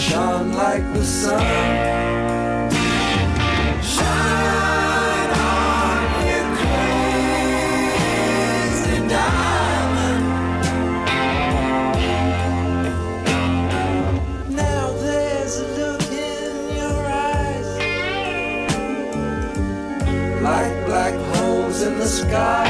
shone like the sun. Shine on, you crazy diamond. Now there's a look in your eyes, like black holes in the sky.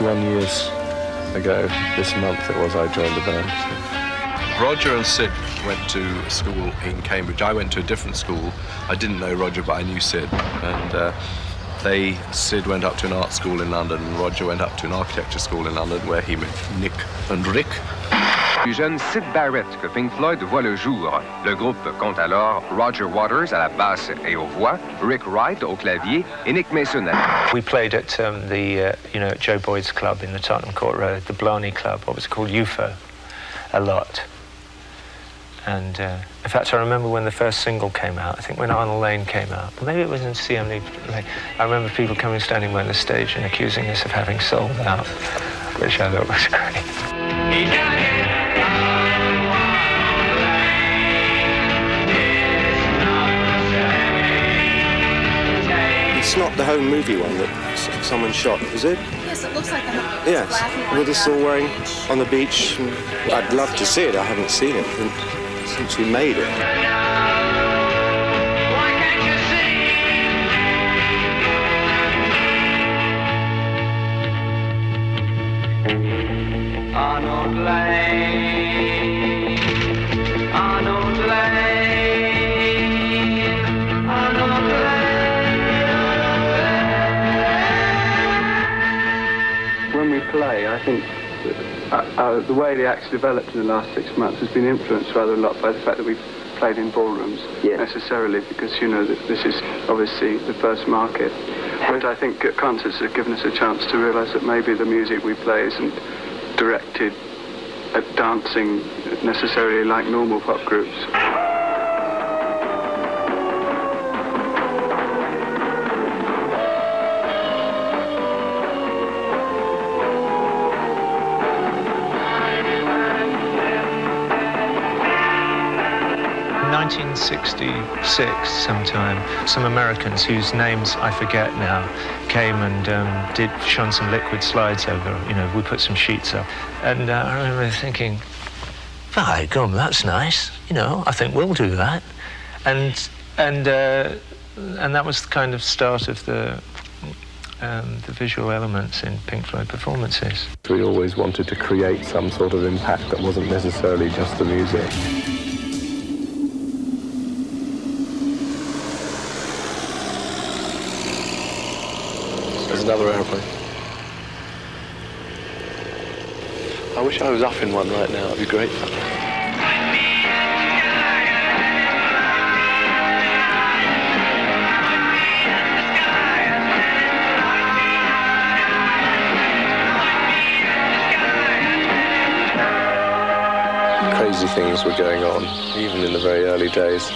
Years ago, this month it was, I joined the band. Roger and Sid went to school in Cambridge. I went to a different school. I didn't know Roger, but I knew Sid. And Sid went up to an art school in London, and Roger went up to an architecture school in London, where he met Nick and Rick. Du jeune Syd Barrett que Pink Floyd voit le jour. Le groupe compte alors Roger Waters à la basse et aux voix, Rick Wright au clavier et Nick Mason. We played at at Joe Boyd's club in the Tottenham Court Road, the Blarney Club, what was it called, UFO, a lot. And in fact, I remember when the first single came out, I think when Arnold Lane came out, maybe it was in CM Lee. I remember people standing by the stage and accusing us of having sold out, which I thought was great. It's not the home movie one that someone shot, is it? Yes, it looks like the Yes, with us all wearing on the beach. I'd love to see it. I haven't seen it since we made it. Arnold Lane, Arnold Lane, Arnold Lane. When we play, I think the way the act's developed in the last 6 months has been influenced rather a lot by the fact that we've played in ballrooms, necessarily, because that this is obviously the first market. But I think concerts have given us a chance to realise that maybe the music we play isn't directed at dancing necessarily like normal pop groups. In 1966, sometime, some Americans whose names I forget now came and shone some liquid slides over. We put some sheets up, and I remember thinking, "By gum, that's nice. I think we'll do that," and that was the kind of start of the visual elements in Pink Floyd performances. We always wanted to create some sort of impact that wasn't necessarily just the music. There's another aeroplane. I wish I was up in one right now. It'd be great fun. Crazy things were going on, even in the very early days.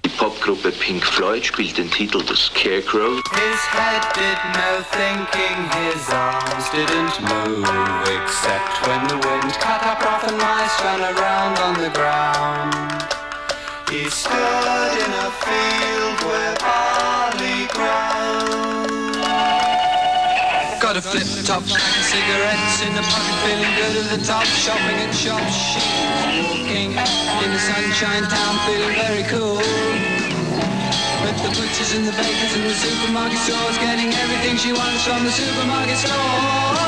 Die Popgruppe Pink Floyd spielt den Titel The Scarecrow. His head did no thinking, his arms didn't move, except when the wind cut up rough and mice ran around on the ground. He stood in a field where barley grows. Got a flip-top, stacking cigarettes in the pocket, feeling good at the top, shopping at shops, walking in the sunshine town, feeling very cool. With the butchers and the bakers and the supermarket stores, getting everything she wants from the supermarket store.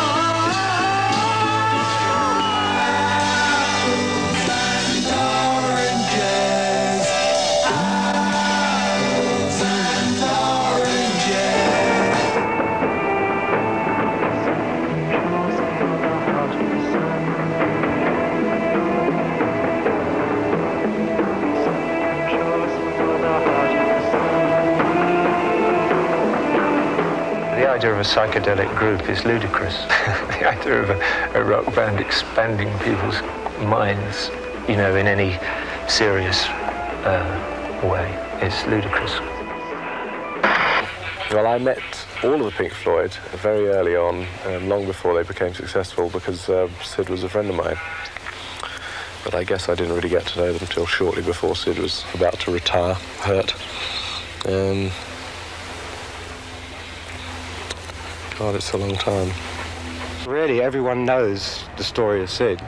of a psychedelic group is ludicrous. The idea of a rock band expanding people's minds, you know, in any serious way is ludicrous. Well, I met all of the Pink Floyd very early on, long before they became successful, because Sid was a friend of mine. But I guess I didn't really get to know them until shortly before Sid was about to retire, hurt. God, it's a long time. Really, everyone knows the story of Sid.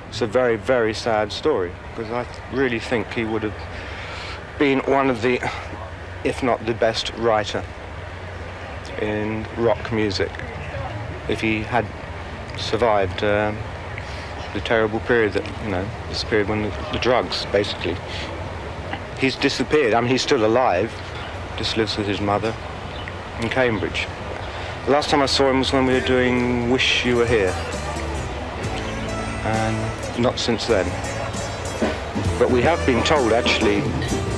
It's a very, very sad story, because I really think he would have been one of the, if not the best writer in rock music if he had survived the terrible period that, you know, this period when the drugs, basically. He's disappeared. I mean, he's still alive, just lives with his mother in Cambridge. The last time I saw him was when we were doing Wish You Were Here, and not since then. But we have been told, actually,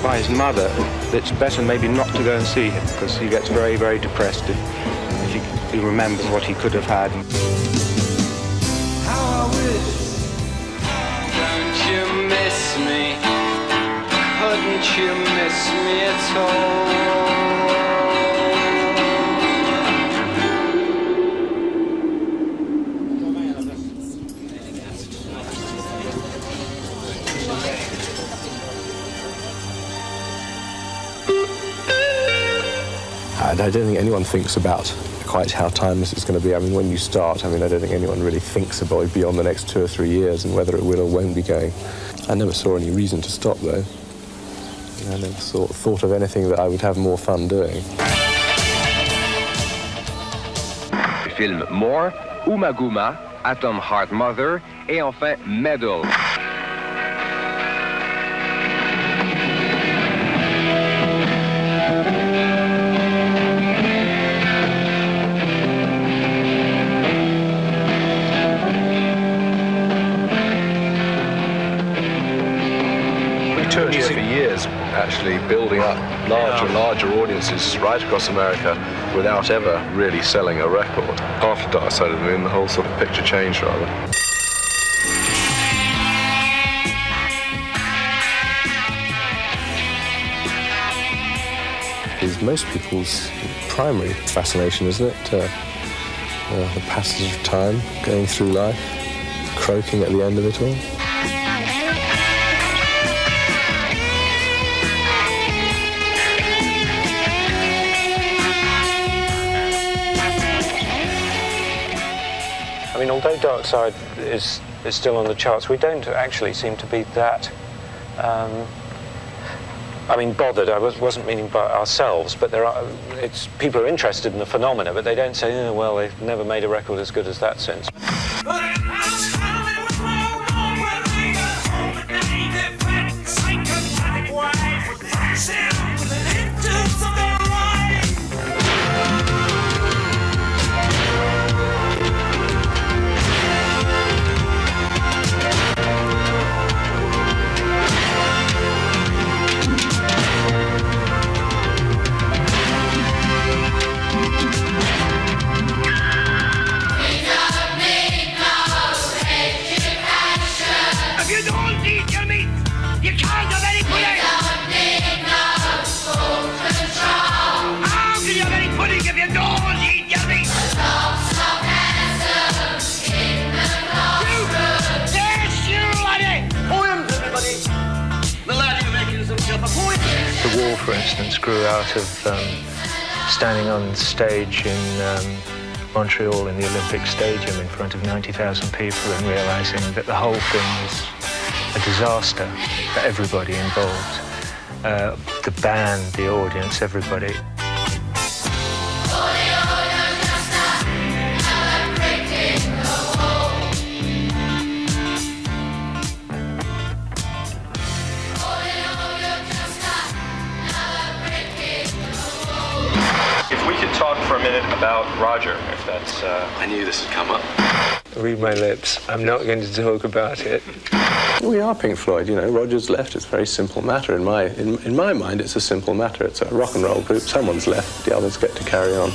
by his mother, that it's better maybe not to go and see him, because he gets very, very depressed if he remembers what he could have had. How I wish, don't you miss me? Couldn't you miss me at all? I don't think anyone thinks about quite how timeless it's going to be. I mean, when you start, I don't think anyone really thinks about beyond the next 2 or 3 years and whether it will or won't be going. I never saw any reason to stop, though. I never thought of anything that I would have more fun doing. Film More, Ummagumma, Atom Heart Mother et enfin Medal. For years, actually building up larger and larger audiences right across America without ever really selling a record. After Dark Side of the Moon, the whole sort of picture changed, rather. It's most people's primary fascination, isn't it? The passage of time, going through life, croaking at the end of it all. I mean, although Dark Side is still on the charts, we don't actually seem to be that, bothered. I wasn't meaning by ourselves, but people are interested in the phenomena, but they don't say, oh, well, they've never made a record as good as that since. The Wall, for instance, grew out of standing on stage in Montreal in the Olympic Stadium in front of 90,000 people and realizing that the whole thing was a disaster for everybody involved. The band, the audience, everybody. If we could talk for a minute about Roger, if that's... I knew this would come up. Read my lips. I'm not going to talk about it. We are Pink Floyd, you know. Roger's left. It's a very simple matter. In my mind, it's a simple matter. It's a rock and roll group. Someone's left. The others get to carry on.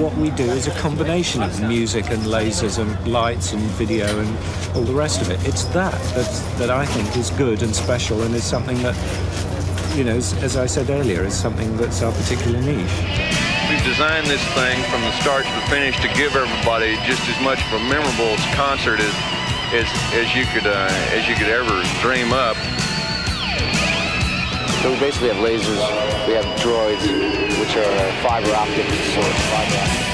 What we do is a combination of music and lasers and lights and video and all the rest of it. It's that I think is good and special and is something that, you know, as I said earlier, is something that's our particular niche. We've designed this thing from the start to the finish to give everybody just as much of a memorable concert as you could ever dream up. So we basically have lasers, we have droids, which are fiber optic source.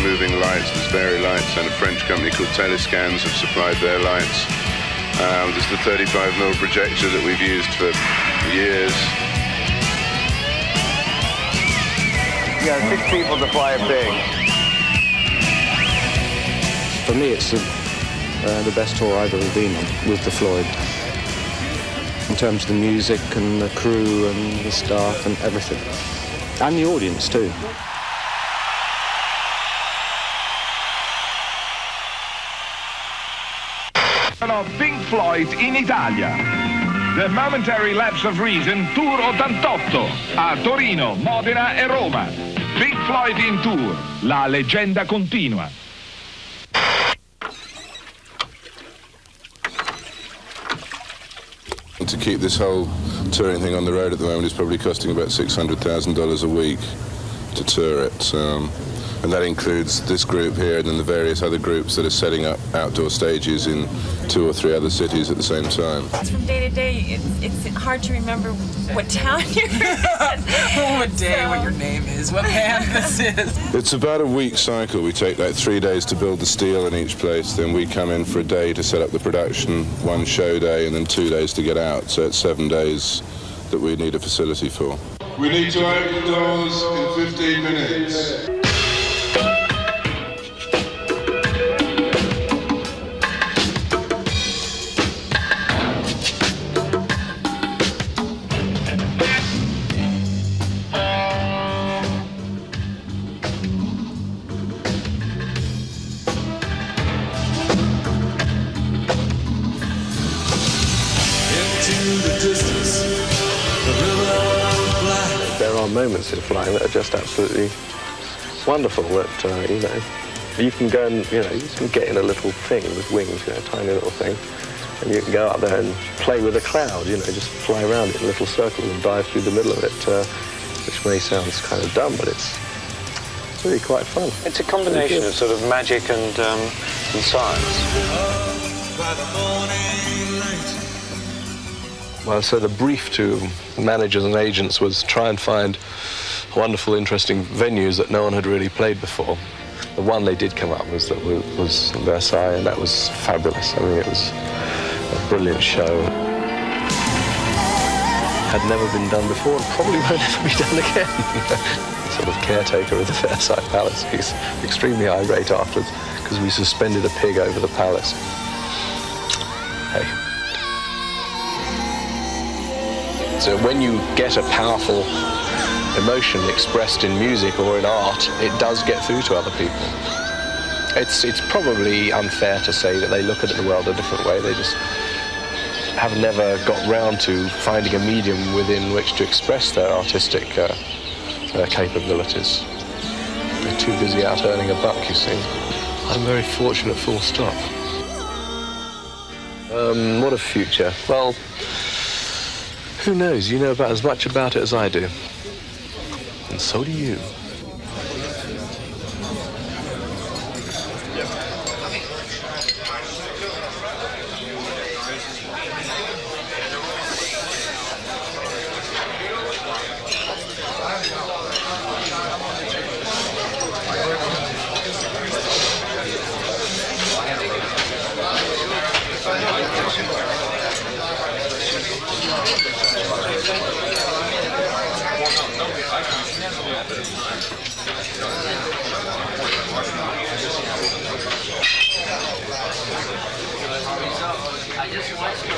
Moving lights, there's Barry Lights and a French company called Telescans have supplied their lights. There's the 35mm projector that we've used for years. You got 6 people to fly a pig. For me, it's the best tour I've ever been on with the Floyd. In terms of the music and the crew and the staff and everything. And the audience too. Pink Floyd in Italia. The Momentary Lapse of Reason Tour 88 a Torino, Modena e Roma. Pink Floyd in tour. La leggenda continua. To keep this whole touring thing on the road at the moment is probably costing about $600,000 a week to tour it. And that includes this group here and then the various other groups that are setting up outdoor stages in 2 or 3 other cities at the same time. From day to day, it's hard to remember what town you're in. What day, what your name is, what band this is. It's about a week cycle. We take like 3 days to build the steel in each place, then we come in for a day to set up the production, 1 show day, and then 2 days to get out. So it's 7 days that we need a facility for. We need to open the doors in 15 minutes. There are moments in flying that are just absolutely wonderful. That you know, you can go and you can get in a little thing with wings, a tiny little thing, and you can go out there and play with a cloud. Just fly around it in little circles and dive through the middle of it, which may sound kind of dumb, but it's really quite fun. It's a combination of sort of magic and science. Well, so the brief to managers and agents was try and find wonderful, interesting venues that no one had really played before. The one they did come up with was Versailles, and that was fabulous. I mean, it was a brilliant show. Had never been done before and probably won't ever be done again. The sort of caretaker of the Versailles Palace, he's extremely irate afterwards because we suspended a pig over the palace. Hey. So when you get a powerful emotion expressed in music or in art, it does get through to other people. It's probably unfair to say that they look at the world a different way. They just have never got round to finding a medium within which to express their artistic capabilities. They're too busy out earning a buck, you see. I'm very fortunate, full stop. What a future. Well, who knows? You know about as much about it as I do. And so do you. I just watched the